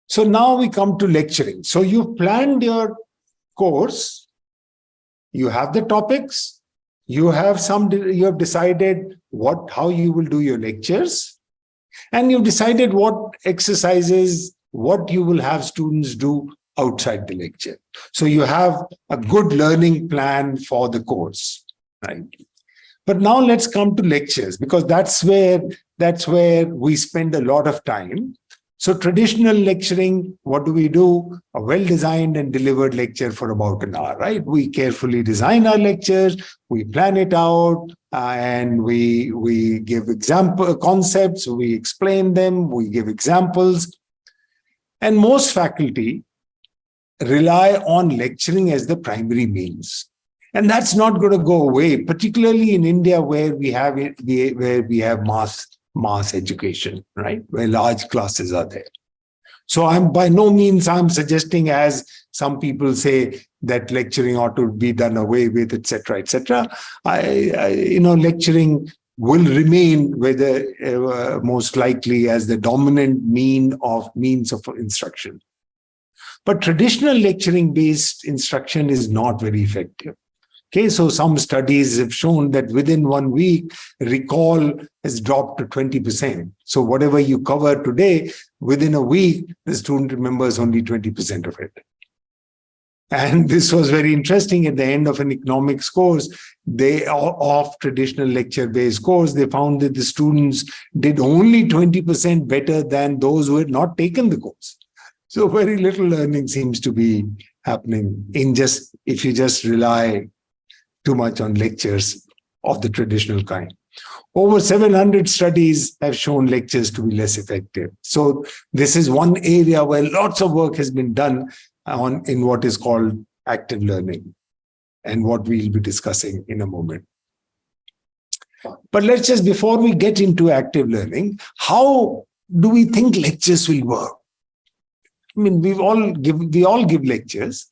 So now we come to lecturing. So you've planned your course, you have the topics, you have decided how you will do your lectures, and you've decided what exercises, what you will have students do outside the lecture. So you have a good learning plan for the course, right? But now let's come to lectures, because that's where we spend a lot of time. So traditional lecturing, what do? A well-designed and delivered lecture for about an hour, right? We carefully design our lectures, we plan it out, and we give example concepts, we explain them, we give examples. And most faculty rely on lecturing as the primary means. And that's not going to go away, particularly in India, where we have mass education, right? Where large classes are there. So I'm by no means I'm suggesting, as some people say, that lecturing ought to be done away with, etc., etc. Lecturing will remain most likely as the dominant means of instruction. But traditional lecturing-based instruction is not very effective. Okay, so some studies have shown that within 1 week, recall has dropped to 20%. So whatever you cover today, within a week, the student remembers only 20% of it. And this was very interesting. At the end of an economics course, of traditional lecture-based course, they found that the students did only 20% better than those who had not taken the course. So very little learning seems to be happening if you just rely too much on lectures of the traditional kind. Over 700 studies have shown lectures to be less effective. So this is one area where lots of work has been done in what is called active learning, and what we'll be discussing in a moment. But let's just, before we get into active learning, how do we think lectures will work? I mean, we all give lectures.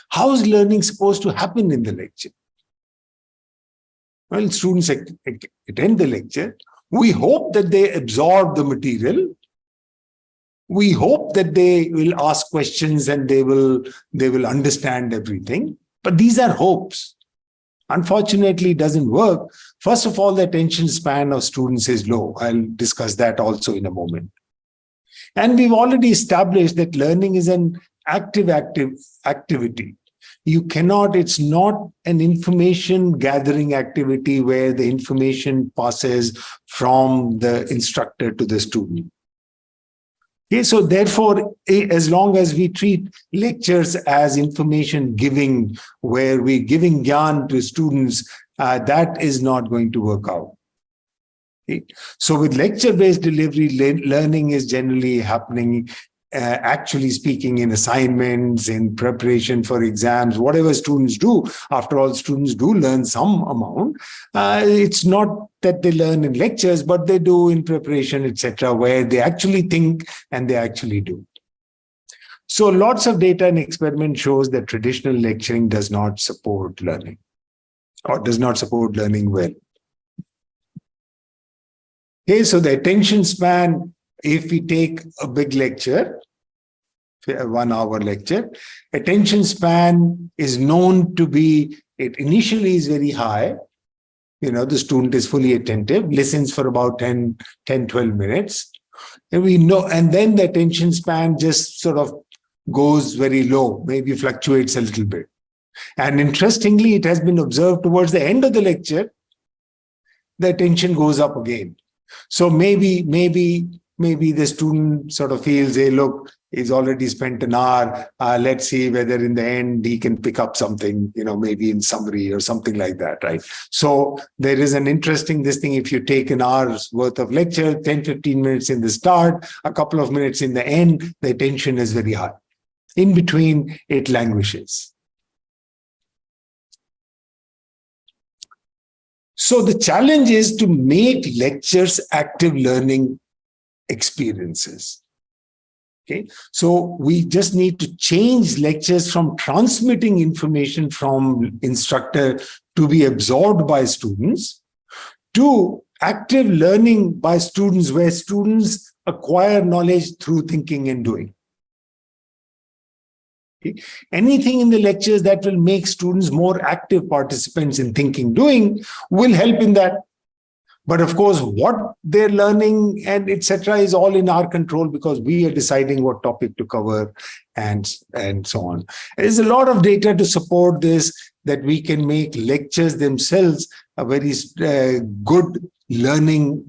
How is learning supposed to happen in the lecture? Well, students attend the lecture. We hope that they absorb the material. We hope that they will ask questions and they will understand everything. But these are hopes. Unfortunately, it doesn't work. First of all, the attention span of students is low. I'll discuss that also in a moment. And we've already established that learning is an active activity. It's not an information gathering activity where the information passes from the instructor to the student. Okay, so therefore, as long as we treat lectures as information giving, where we're giving gyan to students, that is not going to work out. Okay. So with lecture-based delivery, learning is generally happening, actually speaking, in assignments, in preparation for exams, whatever students do. After all, students do learn some amount. It's not that they learn in lectures, but they do in preparation, etc., where they actually think and they actually do. So lots of data and experiment shows that traditional lecturing does not support learning, or does not support learning well. Okay, so the attention span, if we take a big lecture, a 1 hour lecture, attention span is known to be, it initially is very high. The student is fully attentive, listens for about 10, 12 minutes. And we know, and then the attention span just sort of goes very low, maybe fluctuates a little bit. And interestingly, it has been observed towards the end of the lecture, the attention goes up again. So maybe the student sort of feels, hey, look, he's already spent an hour. Let's see whether in the end he can pick up something, maybe in summary or something like that, right? So there is an interesting thing. If you take an hour's worth of lecture, 10, 15 minutes in the start, a couple of minutes in the end, the attention is very high. In between, it languishes. So the challenge is to make lectures active learning experiences. Okay, so we just need to change lectures from transmitting information from instructor to be absorbed by students to active learning by students, where students acquire knowledge through thinking and doing. Okay. Anything in the lectures that will make students more active participants in thinking, doing will help in that. But of course, what they're learning and etc. is all in our control because we are deciding what topic to cover and so on. There's a lot of data to support this, that we can make lectures themselves a very good learning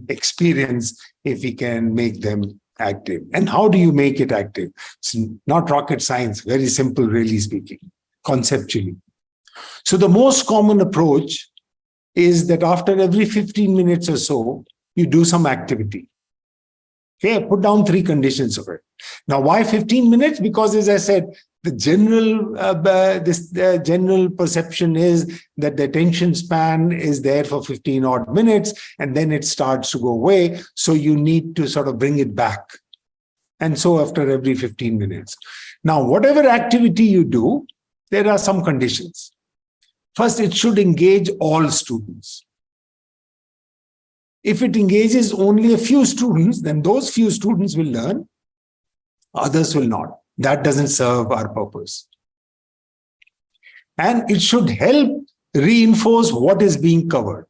experience if we can make them active. And how do you make it active? It's not rocket science, very simple, really speaking, conceptually. So the most common approach is that after every 15 minutes or so, you do some activity. Okay, put down 3 conditions of it. Now, why 15 minutes? Because as I said, the general perception is that the attention span is there for 15 odd minutes and then it starts to go away. So you need to sort of bring it back. And so after every 15 minutes. Now, whatever activity you do, there are some conditions. First, it should engage all students. If it engages only a few students, then those few students will learn, others will not. That doesn't serve our purpose. And it should help reinforce what is being covered.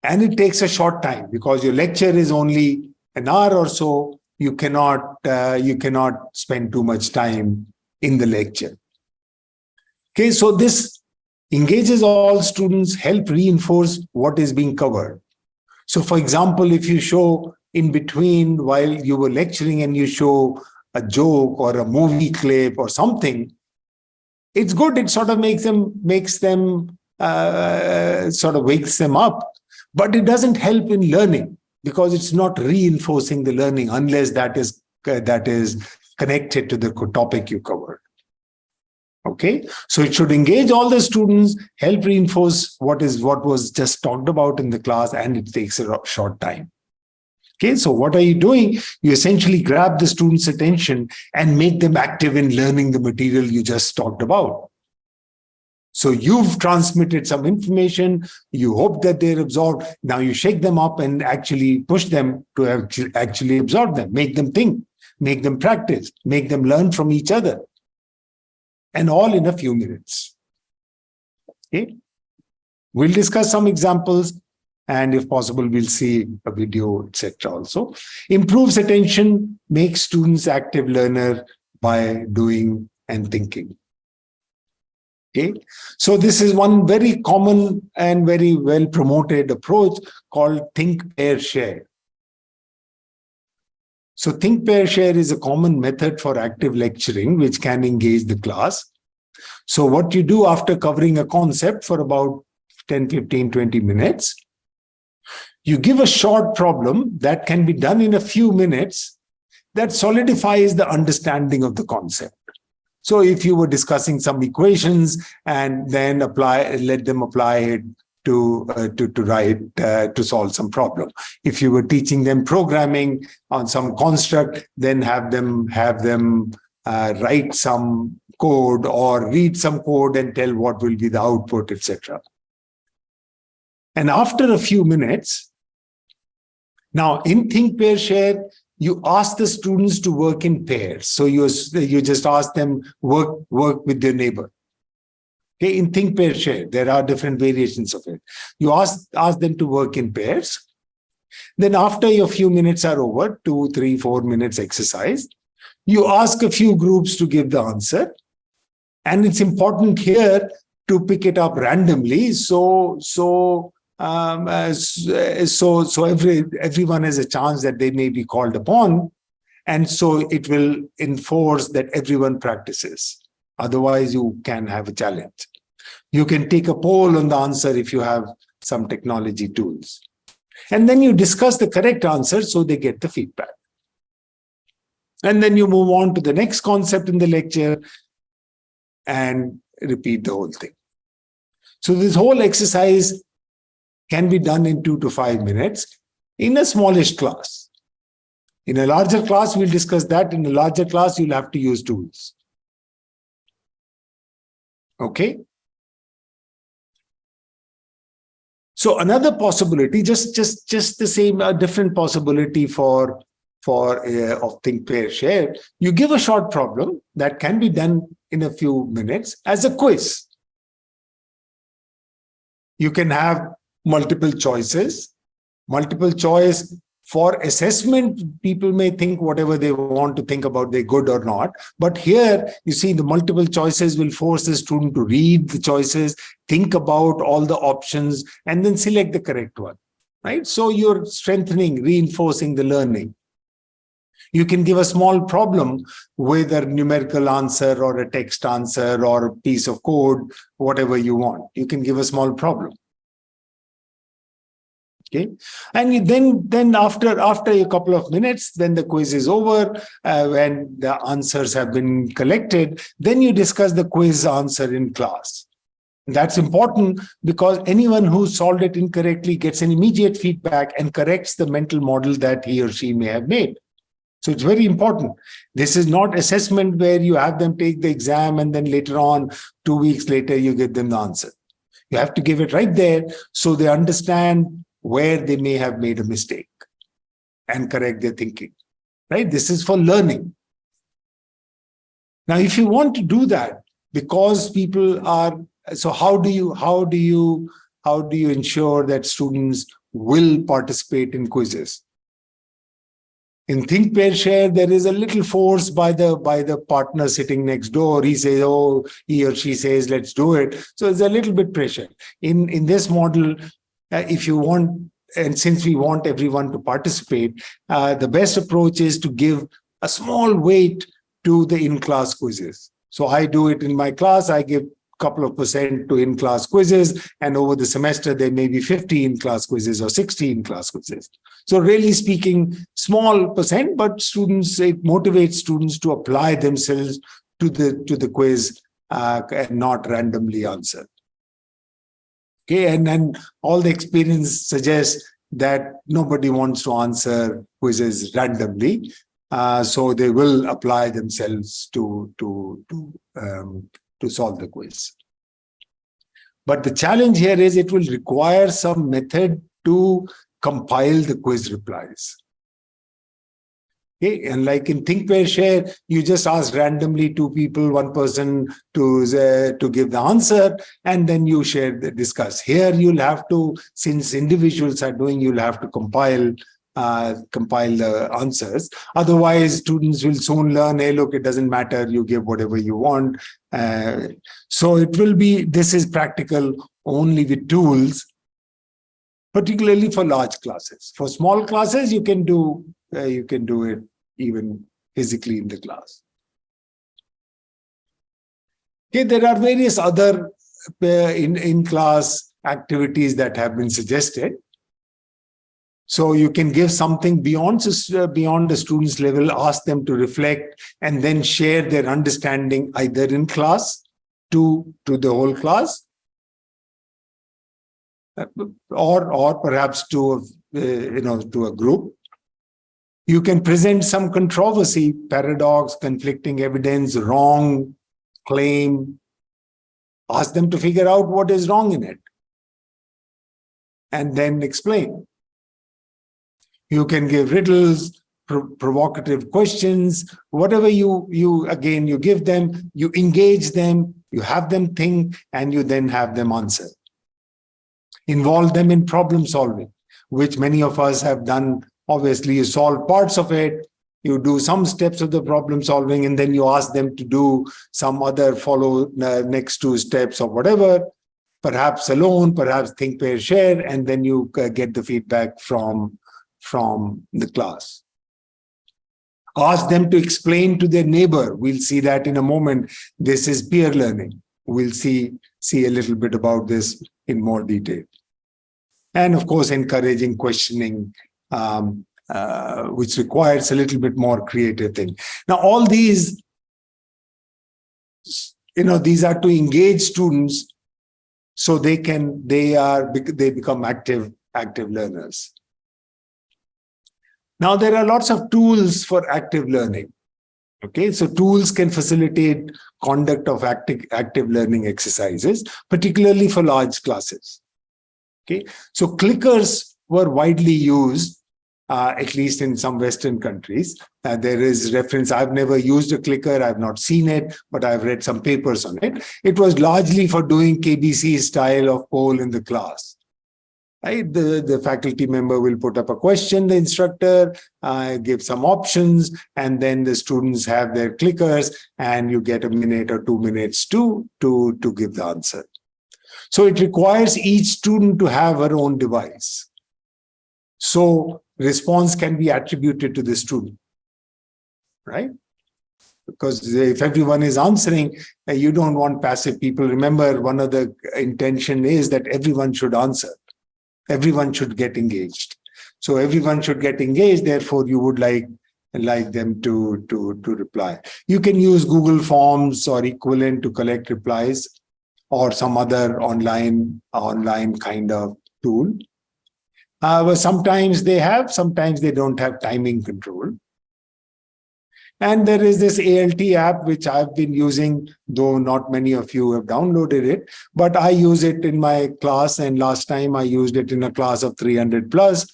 And it takes a short time because your lecture is only an hour or so. You cannot spend too much time in the lecture. Okay, so this engages all students, help reinforce what is being covered. So for example, if you show in between while you were lecturing and you show a joke or a movie clip or something, it's good. It sort of wakes them up, but it doesn't help in learning because it's not reinforcing the learning unless that is connected to the topic you covered. Okay, so it should engage all the students, help reinforce what was just talked about in the class, and it takes a short time. Okay, so what are you doing? You essentially grab the students' attention and make them active in learning the material you just talked about. So you've transmitted some information, you hope that they're absorbed. Now you shake them up and actually push them to actually absorb them, make them think, make them practice, make them learn from each other. And all in a few minutes. Okay, we'll discuss some examples, and if possible, we'll see a video, etc. Also, improves attention, makes students active learner by doing and thinking. Okay, so this is one very common and very well promoted approach called think, pair, share. So think, pair, share is a common method for active lecturing, which can engage the class. So what you do after covering a concept for about 10, 15, 20 minutes, you give a short problem that can be done in a few minutes that solidifies the understanding of the concept. So if you were discussing some equations and then let them apply it to solve some problem. If you were teaching them programming on some construct, then have them write some code or read some code and tell what will be the output, etc. And after a few minutes, now in Think, Pair, Share, you ask the students to work in pairs. So you just ask them work with their neighbor. Okay, in Think, Pair, Share, there are different variations of it. You ask them to work in pairs. Then after your few minutes are over, 2, 3, 4 minutes exercise, you ask a few groups to give the answer. And it's important here to pick it up randomly. So everyone has a chance that they may be called upon. And so it will enforce that everyone practices. Otherwise, you can have a challenge. You can take a poll on the answer if you have some technology tools. And then you discuss the correct answer so they get the feedback. And then you move on to the next concept in the lecture and repeat the whole thing. So this whole exercise can be done in 2 to 5 minutes in a smallish class. In a larger class, we'll discuss that. In a larger class, you'll have to use tools. Okay. So another possibility, just the same, a different possibility for of Think, Pair, Share, you give a short problem that can be done in a few minutes as a quiz. You can have multiple choices. Multiple choice for assessment, people may think whatever they want to think about, they're good or not. But here, you see, the multiple choices will force the student to read the choices, think about all the options, and then select the correct one, right? So you're strengthening, reinforcing the learning. You can give a small problem with a numerical answer or a text answer or a piece of code, whatever you want. You can give a small problem. Okay, and then after a couple of minutes, then the quiz is over, when the answers have been collected, then you discuss the quiz answer in class. That's important because anyone who solved it incorrectly gets an immediate feedback and corrects the mental model that he or she may have made. So it's very important. This is not assessment where you have them take the exam and then later on, 2 weeks later, you give them the answer. You have to give it right there so they understand where they may have made a mistake and correct their thinking, right? This is for learning. Now, if you want to do that, because people are, so how do you ensure that students will participate in quizzes? In Think, Pair, Share, there is a little force by the partner sitting next door. He says, oh, he or she says, let's do it. So there's a little bit pressure. In this model, if you want, and since we want everyone to participate, the best approach is to give a small weight to the in-class quizzes. So I do it in my class. I give a couple of % to in-class quizzes, and over the semester, there may be 50 in-class quizzes or 60 in-class quizzes. So really speaking, small %, but students, it motivates students to apply themselves to the quiz and not randomly answer. Okay, and then all the experience suggests that nobody wants to answer quizzes randomly, so they will apply themselves to solve the quiz. But the challenge here is it will require some method to compile the quiz replies. Okay, and like in Think, Pair, Share, you just ask randomly 2 people, 1 person to give the answer, and then you discuss. Here, you'll have to, since individuals are doing, you'll have to compile the answers. Otherwise, students will soon learn, hey, look, it doesn't matter, you give whatever you want. So it will be, this is practical only with tools, particularly for large classes. For small classes, you can do it even physically in the class. Okay, there are various other in-class activities that have been suggested. So you can give something beyond the student's level, ask them to reflect, and then share their understanding either in class to the whole class, or perhaps to a group. You can present some controversy, paradox, conflicting evidence, wrong claim. Ask them to figure out what is wrong in it, and then explain. You can give riddles, provocative questions, whatever you give them, you engage them, you have them think, and you then have them answer. Involve them in problem solving, which many of us have done. Obviously, you solve parts of it, you do some steps of the problem solving, and then you ask them to do some other next 2 steps or whatever, perhaps alone, perhaps Think, Pair, Share, and then you get the feedback from the class. Ask them to explain to their neighbor. We'll see that in a moment. This is peer learning. We'll see a little bit about this in more detail. And of course, encouraging questioning, which requires a little bit more creative thing. Now, all these, these are to engage students so they become active learners. Now, there are lots of tools for active learning. Okay, so tools can facilitate conduct of active learning exercises, particularly for large classes. Okay, so clickers were widely used at least in some Western countries. There is reference. I've never used a clicker. I've not seen it, but I've read some papers on it. It was largely for doing KBC style of poll in the class. Right? The faculty member will put up a question, the instructor give some options, and then the students have their clickers, and you get a minute or 2 minutes to give the answer. So it requires each student to have her own device. So response can be attributed to the student, right? Because if everyone is answering, you don't want passive people. Remember, one of the intention is that everyone should answer. Everyone should get engaged. So everyone should get engaged. Therefore, you would like them to reply. You can use Google Forms or equivalent to collect replies, or some other online kind of tool. Sometimes they have, sometimes they don't have timing control. And there is this ALT app, which I've been using, though not many of you have downloaded it, but I use it in my class. And last time I used it in a class of 300 plus,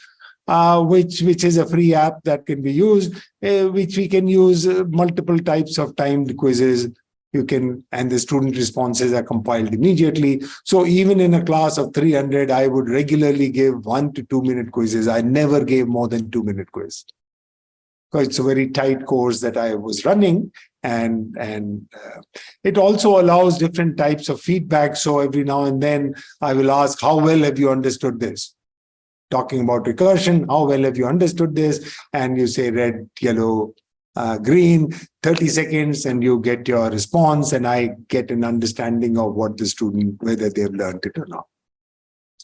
which is a free app that can be used, which we can use multiple types of timed quizzes. And the student responses are compiled immediately. So even in a class of 300, I would regularly give 1 to 2 minute quizzes. I never gave more than 2 minute quiz, because it's a very tight course that I was running, and it also allows different types of feedback. So every now and then I will ask, how well have you understood this? Talking about recursion, how well have you understood this? And you say red, yellow, green, 30 seconds, and you get your response, and I get an understanding of what the student, whether they've learned it or not.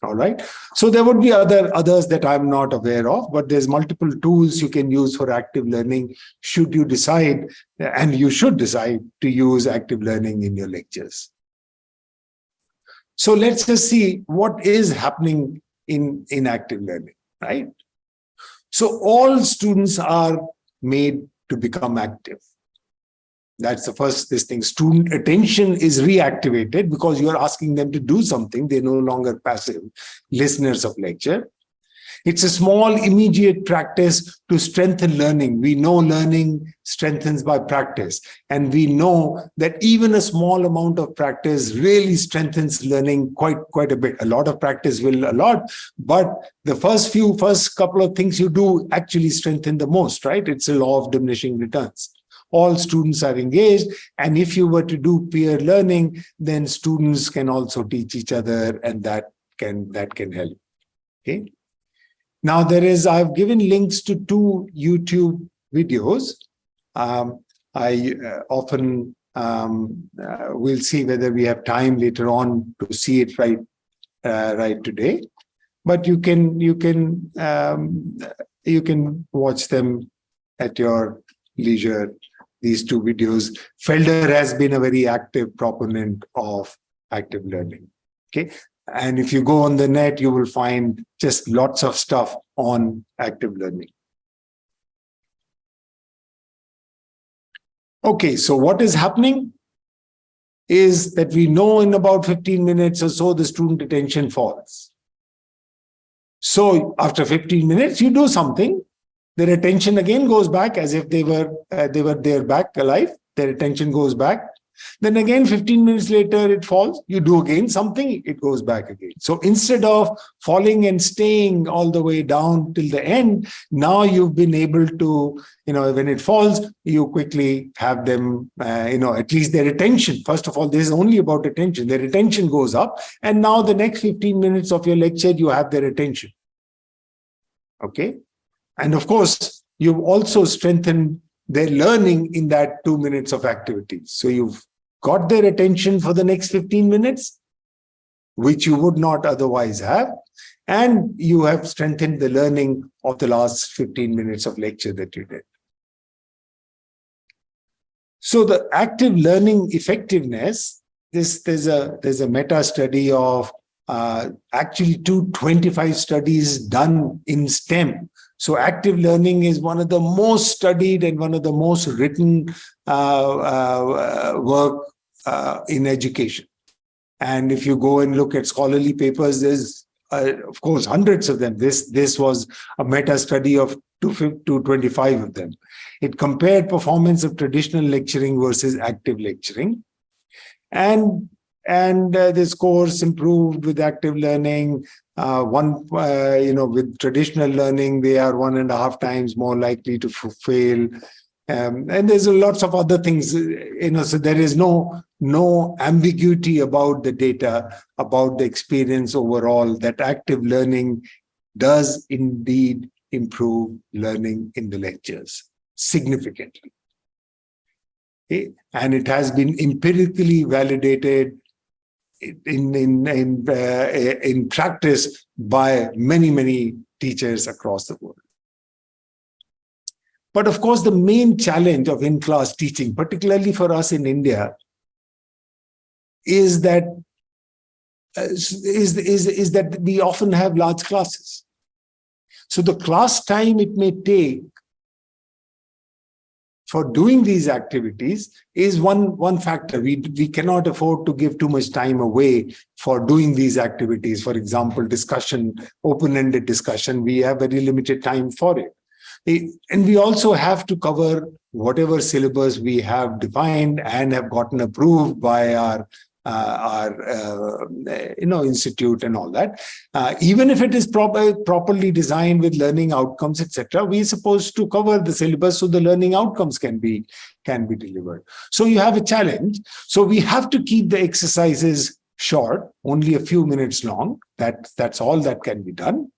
All right. So there would be others that I'm not aware of, but there's multiple tools you can use for active learning, should you decide, and you should decide to use active learning in your lectures. So let's just see what is happening in active learning, right? So all students are made to become active. That's the first thing. Student attention is reactivated because you're asking them to do something. They're no longer passive listeners of lecture. It's a small, immediate practice to strengthen learning. We know learning strengthens by practice. And we know that even a small amount of practice really strengthens learning quite a bit. A lot of practice will a lot, but the first couple of things you do actually strengthen the most, right? It's a law of diminishing returns. All students are engaged, and if you were to do peer learning, then students can also teach each other, and that can help. Okay. Now I've given links to 2 YouTube videos. I often will see whether we have time later on to see it right today. But you can watch them at your leisure. These 2 videos. Felder has been a very active proponent of active learning. Okay. And if you go on the net, you will find just lots of stuff on active learning. Okay, so what is happening is that we know in about 15 minutes or so, the student attention falls. So after 15 minutes, you do something. Their attention again goes back as if they were there back alive. Their attention goes back. Then again, 15 minutes later, it falls. You do again something, it goes back again. So instead of falling and staying all the way down till the end, now you've been able to, when it falls, you quickly have them, at least their attention. First of all, this is only about attention. Their attention goes up. And now the next 15 minutes of your lecture, you have their attention. Okay. And of course, you've also strengthened their learning in that 2 minutes of activity. So you've got their attention for the next 15 minutes, which you would not otherwise have. And you have strengthened the learning of the last 15 minutes of lecture that you did. So the active learning effectiveness, there's a meta study of actually 225 studies done in STEM. So active learning is one of the most studied and one of the most written work in education. And if you go and look at scholarly papers, there's of course, hundreds of them. This was a meta study of 225 of them. It compared performance of traditional lecturing versus active lecturing, and the scores improved with active learning. With traditional learning, they are 1.5 times more likely to fail. And there's lots of other things, so there is no ambiguity about the data, about the experience overall, that active learning does indeed improve learning in the lectures significantly. Okay? And it has been empirically validated in practice by many teachers across the world. But of course, the main challenge of in-class teaching, particularly for us in India, is that we often have large classes. So the class time it may take for doing these activities is one factor. We cannot afford to give too much time away for doing these activities. For example, discussion, open-ended discussion, we have very limited time for it. And we also have to cover whatever syllabus we have defined and have gotten approved by our institute and all that. Even if it is properly designed with learning outcomes, etc., we are supposed to cover the syllabus so the learning outcomes can be delivered. So you have a challenge. So we have to keep the exercises short, only a few minutes long. That's all that can be done.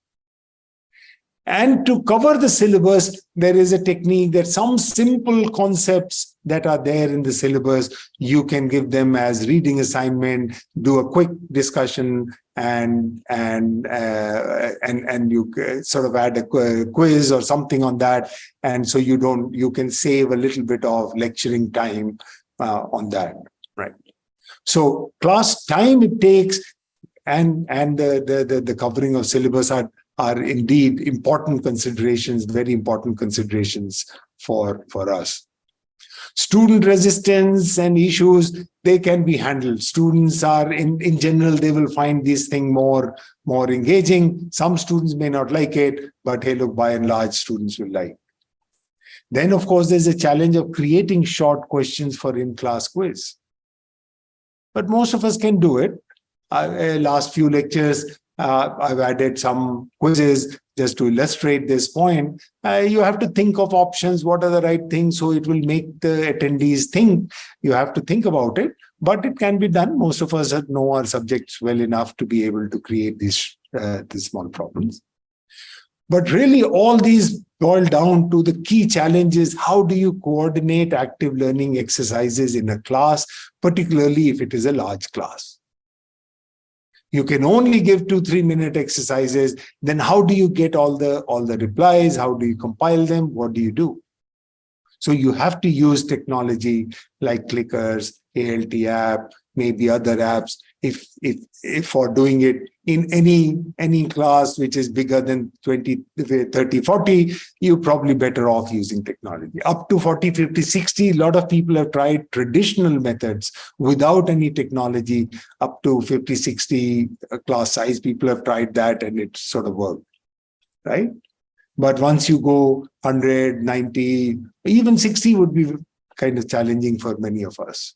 And to cover the syllabus, there is a technique that some simple concepts that are there in the syllabus, you can give them as reading assignment, do a quick discussion, and you sort of add a quiz or something on that. And so you can save a little bit of lecturing time on that, right? So class time it takes and the covering of syllabus are indeed important considerations, very important considerations for us. Student resistance and issues, they can be handled. Students are, in general, they will find this thing more engaging. Some students may not like it, but hey, look, by and large, students will like. Then, of course, there's a challenge of creating short questions for in-class quiz. But most of us can do it. Last few lectures, I've added some quizzes just to illustrate this point. You have to think of options. What are the right things? So it will make the attendees think. You have to think about it, but it can be done. Most of us know our subjects well enough to be able to create these small problems. But really, all these boil down to the key challenges. How do you coordinate active learning exercises in a class, particularly if it is a large class? You can only give 2-3 minute exercises. Then how do you get all the replies? How do you compile them? What do you do? So you have to use technology like clickers, ALT app, maybe other apps. If for doing it in any class which is bigger than 20, 30, 40, you're probably better off using technology. Up to 40, 50, 60, a lot of people have tried traditional methods without any technology. Up to 50, 60 class size, people have tried that and it sort of worked, right? But once you go 100, 90, even 60 would be kind of challenging for many of us.